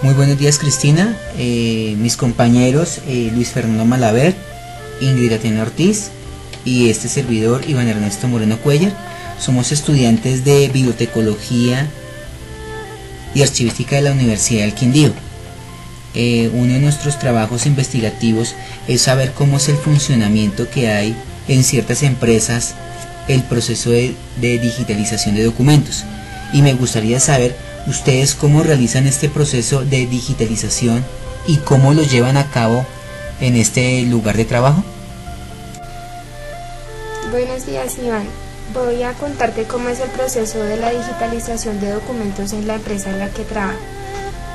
Muy buenos días, Cristina, mis compañeros Luis Fernando Malaver, Ingrid Atena Ortiz y este servidor Iván Ernesto Moreno Cuellar. Somos estudiantes de Bibliotecología y Archivística de la Universidad del Quindío. Uno de nuestros trabajos investigativos es saber cómo es el funcionamiento que hay en ciertas empresas, el proceso de digitalización de documentos, y me gustaría saber ustedes cómo realizan este proceso de digitalización y cómo lo llevan a cabo en este lugar de trabajo. Buenos días, Iván. Voy a contarte cómo es el proceso de la digitalización de documentos en la empresa en la que trabajo.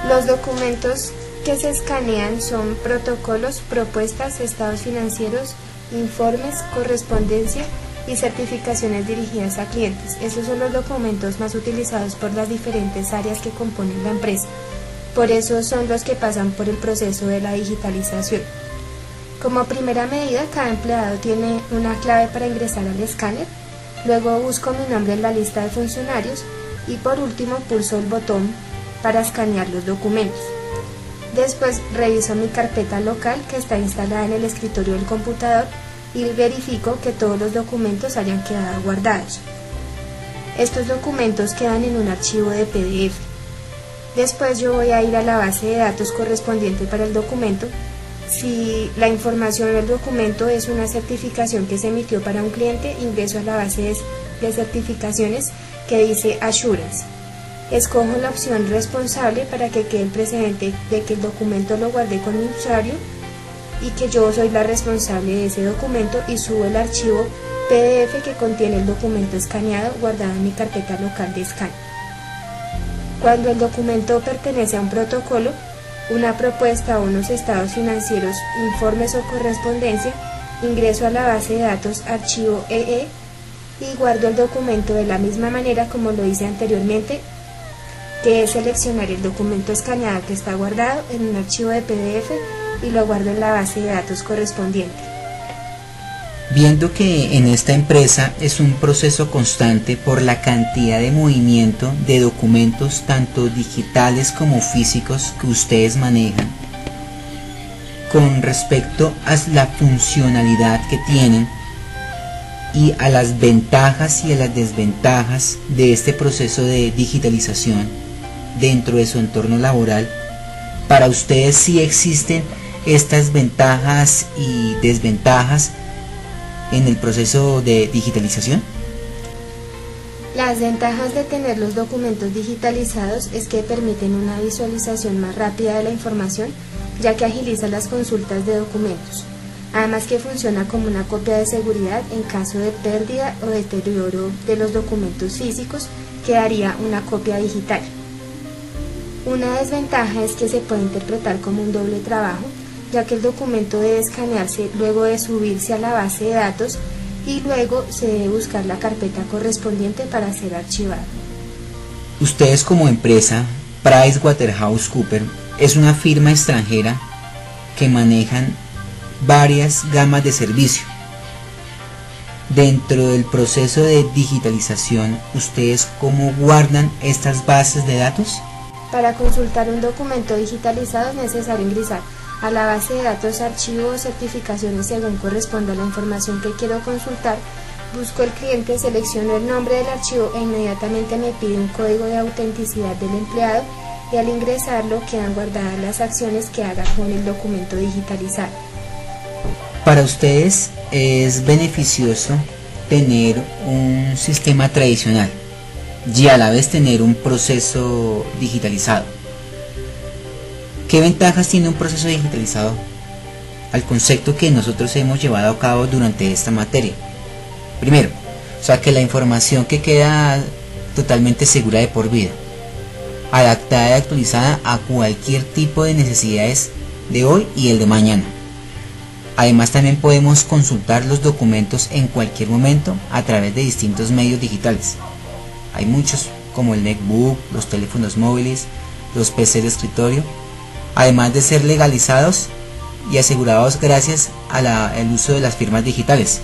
Los documentos que se escanean son protocolos, propuestas, estados financieros, informes, correspondencia y certificaciones dirigidas a clientes. Esos son los documentos más utilizados por las diferentes áreas que componen la empresa. Por eso son los que pasan por el proceso de la digitalización. Como primera medida, cada empleado tiene una clave para ingresar al escáner. Luego busco mi nombre en la lista de funcionarios y por último pulso el botón para escanear los documentos. Después reviso mi carpeta local que está instalada en el escritorio del computador y verifico que todos los documentos hayan quedado guardados. Estos documentos quedan en un archivo de PDF. Después yo voy a ir a la base de datos correspondiente para el documento. Si la información del documento es una certificación que se emitió para un cliente, ingreso a la base de certificaciones que dice Assurance. Escojo la opción responsable para que quede el precedente de que el documento lo guardé con mi usuario y que yo soy la responsable de ese documento, y subo el archivo PDF que contiene el documento escaneado guardado en mi carpeta local de escáner. Cuando el documento pertenece a un protocolo, una propuesta o unos estados financieros, informes o correspondencia, ingreso a la base de datos archivo EE y guardo el documento de la misma manera como lo hice anteriormente, que es seleccionar el documento escaneado que está guardado en un archivo de PDF y lo guardo en la base de datos correspondiente. Viendo que en esta empresa es un proceso constante por la cantidad de movimiento de documentos tanto digitales como físicos que ustedes manejan, con respecto a la funcionalidad que tienen y a las ventajas y a las desventajas de este proceso de digitalización dentro de su entorno laboral, para ustedes sí existen estas ventajas y desventajas en el proceso de digitalización. Las ventajas de tener los documentos digitalizados es que permiten una visualización más rápida de la información, ya que agiliza las consultas de documentos. Además que funciona como una copia de seguridad en caso de pérdida o deterioro de los documentos físicos, quedaría una copia digital. Una desventaja es que se puede interpretar como un doble trabajo, ya que el documento debe escanearse luego de subirse a la base de datos y luego se debe buscar la carpeta correspondiente para ser archivado. Ustedes como empresa, PricewaterhouseCoopers es una firma extranjera que manejan varias gamas de servicio. Dentro del proceso de digitalización, ¿ustedes cómo guardan estas bases de datos? Para consultar un documento digitalizado es necesario ingresar a la base de datos archivos, certificaciones según corresponda a la información que quiero consultar. Busco el cliente, selecciono el nombre del archivo e inmediatamente me pide un código de autenticidad del empleado, y al ingresarlo quedan guardadas las acciones que haga con el documento digitalizado. Para ustedes es beneficioso tener un sistema tradicional y a la vez tener un proceso digitalizado. ¿Qué ventajas tiene un proceso digitalizado al concepto que nosotros hemos llevado a cabo durante esta materia? Primero, que la información que queda totalmente segura de por vida, adaptada y actualizada a cualquier tipo de necesidades de hoy y el de mañana. Además, también podemos consultar los documentos en cualquier momento a través de distintos medios digitales. Hay muchos, como el netbook, los teléfonos móviles, los PCs de escritorio, además de ser legalizados y asegurados gracias al uso de las firmas digitales.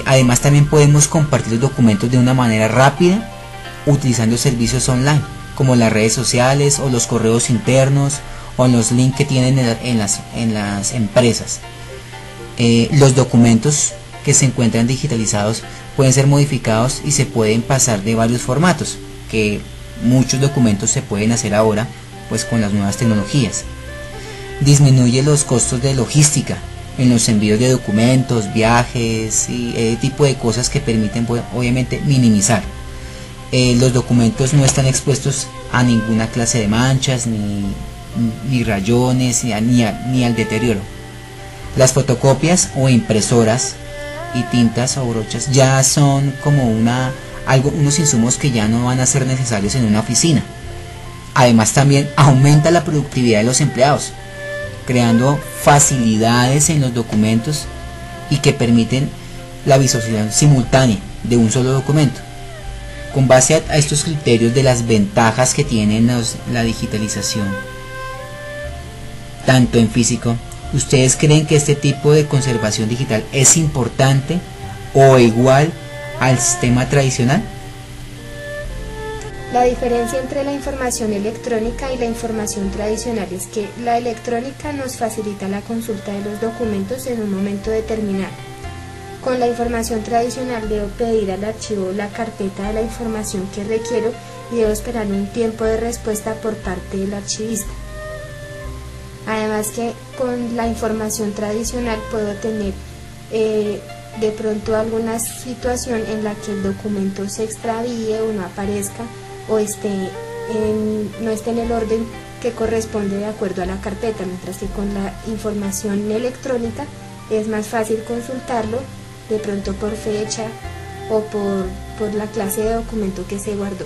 Además, también podemos compartir los documentos de una manera rápida utilizando servicios online. como las redes sociales o los correos internos o los links que tienen en las empresas. Los documentos que se encuentran digitalizados pueden ser modificados y se pueden pasar de varios formatos, que muchos documentos se pueden hacer ahora pues con las nuevas tecnologías. Disminuye los costos de logística en los envíos de documentos, viajes y ese tipo de cosas que permiten obviamente minimizar. Los documentos no están expuestos a ninguna clase de manchas ni rayones ni al deterioro. Las fotocopias o impresoras y tintas o brochas ya son como unos insumos que ya no van a ser necesarios en una oficina. Además también aumenta la productividad de los empleados, creando facilidades en los documentos y que permiten la visualización simultánea de un solo documento. Con base a estos criterios de las ventajas que tiene la digitalización, tanto en físico, ¿ustedes creen que este tipo de conservación digital es importante o igual al sistema tradicional? La diferencia entre la información electrónica y la información tradicional es que la electrónica nos facilita la consulta de los documentos en un momento determinado. Con la información tradicional debo pedir al archivo la carpeta de la información que requiero y debo esperar un tiempo de respuesta por parte del archivista. Además que con la información tradicional puedo tener de pronto alguna situación en la que el documento se extravíe o no aparezca o no esté en el orden que corresponde de acuerdo a la carpeta, mientras que con la información electrónica es más fácil consultarlo de pronto por fecha o por la clase de documento que se guardó.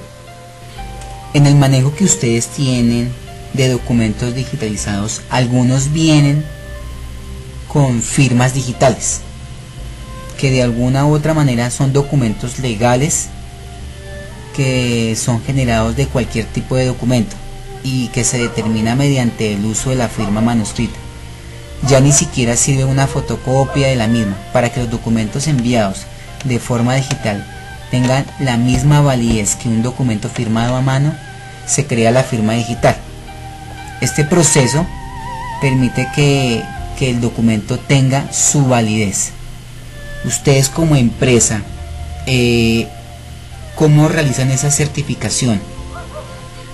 En el manejo que ustedes tienen de documentos digitalizados, algunos vienen con firmas digitales, que de alguna u otra manera son documentos legales que son generados de cualquier tipo de documento y que se determina mediante el uso de la firma manuscrita. Ya ni siquiera sirve una fotocopia de la misma. Para que los documentos enviados de forma digital tengan la misma validez que un documento firmado a mano, se crea la firma digital. Este proceso permite que el documento tenga su validez. Ustedes como empresa, ¿cómo realizan esa certificación?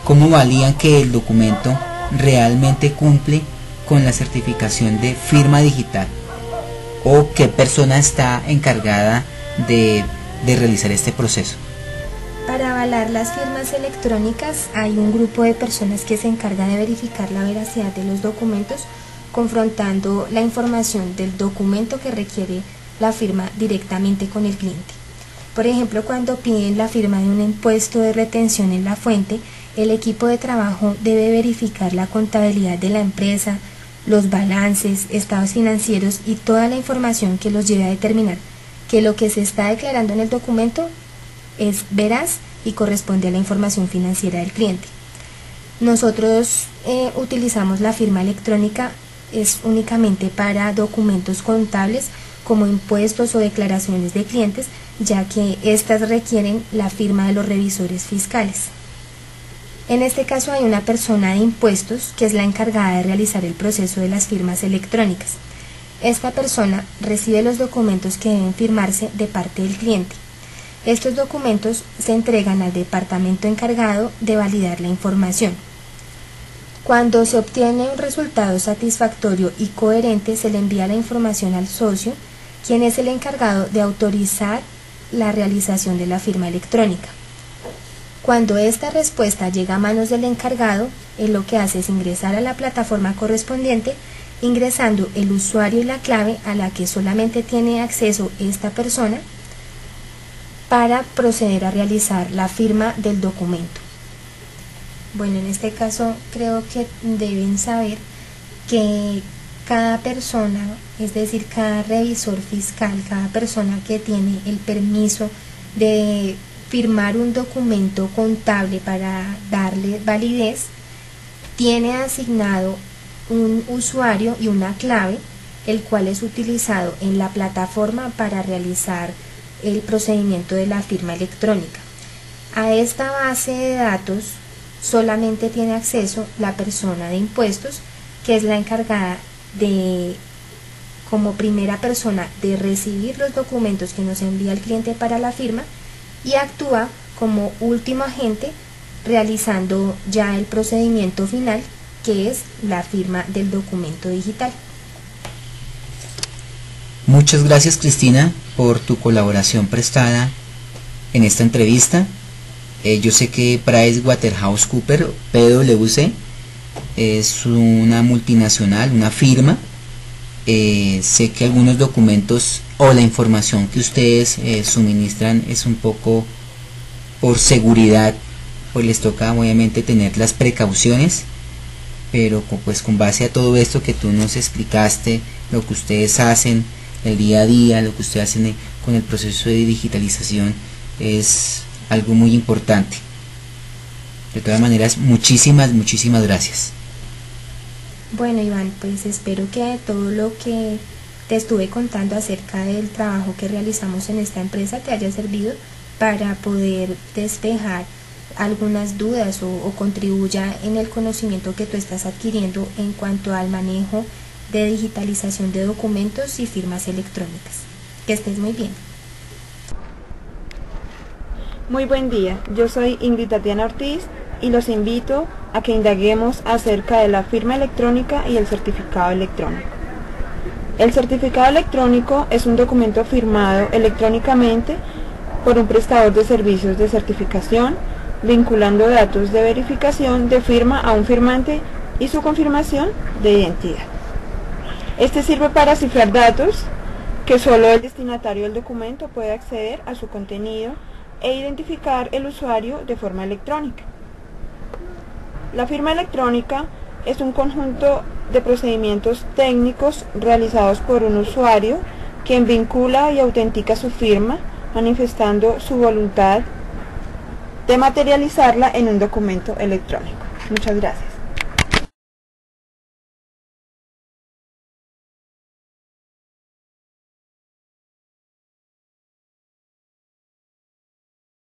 ¿Cómo validan que el documento realmente cumple con la certificación de firma digital? ¿O qué persona está encargada de realizar este proceso? Para avalar las firmas electrónicas hay un grupo de personas que se encarga de verificar la veracidad de los documentos, confrontando la información del documento que requiere la firma directamente con el cliente. Por ejemplo, cuando piden la firma de un impuesto de retención en la fuente, el equipo de trabajo debe verificar la contabilidad de la empresa, los balances, estados financieros y toda la información que los lleve a determinar que lo que se está declarando en el documento es veraz y corresponde a la información financiera del cliente. Nosotros utilizamos la firma electrónica es únicamente para documentos contables como impuestos o declaraciones de clientes, ya que éstas requieren la firma de los revisores fiscales. En este caso hay una persona de impuestos que es la encargada de realizar el proceso de las firmas electrónicas. Esta persona recibe los documentos que deben firmarse de parte del cliente. Estos documentos se entregan al departamento encargado de validar la información. Cuando se obtiene un resultado satisfactorio y coherente, se le envía la información al socio, quien es el encargado de autorizar la realización de la firma electrónica. Cuando esta respuesta llega a manos del encargado, él lo que hace es ingresar a la plataforma correspondiente, ingresando el usuario y la clave a la que solamente tiene acceso esta persona para proceder a realizar la firma del documento. Bueno, en este caso creo que deben saber que cada persona, es decir, cada revisor fiscal, cada persona que tiene el permiso de firmar un documento contable para darle validez, tiene asignado un usuario y una clave, el cual es utilizado en la plataforma para realizar el procedimiento de la firma electrónica. A esta base de datos solamente tiene acceso la persona de impuestos, que es la encargada de, como primera persona, de recibir los documentos que nos envía el cliente para la firma, y actúa como último agente realizando ya el procedimiento final, que es la firma del documento digital. Muchas gracias, Cristina, por tu colaboración prestada en esta entrevista. Yo sé que PricewaterhouseCoopers, PwC, es una multinacional, una firma. Sé que algunos documentos o la información que ustedes suministran es un poco por seguridad, pues les toca obviamente tener las precauciones, pero pues con base a todo esto que tú nos explicaste, lo que ustedes hacen el día a día, lo que ustedes hacen con el proceso de digitalización, es algo muy importante. De todas maneras, muchísimas gracias. Bueno, Iván, pues espero que todo lo que te estuve contando acerca del trabajo que realizamos en esta empresa te haya servido para poder despejar algunas dudas o contribuya en el conocimiento que tú estás adquiriendo en cuanto al manejo de digitalización de documentos y firmas electrónicas. Que estés muy bien. Muy buen día, yo soy Ingrid Tatiana Ortiz y los invito a que indaguemos acerca de la firma electrónica y el certificado electrónico. El certificado electrónico es un documento firmado electrónicamente por un prestador de servicios de certificación, vinculando datos de verificación de firma a un firmante y su confirmación de identidad. Este sirve para cifrar datos que solo el destinatario del documento puede acceder a su contenido e identificar el usuario de forma electrónica. La firma electrónica es un conjunto de procedimientos técnicos realizados por un usuario quien vincula y autentica su firma, manifestando su voluntad de materializarla en un documento electrónico. Muchas gracias.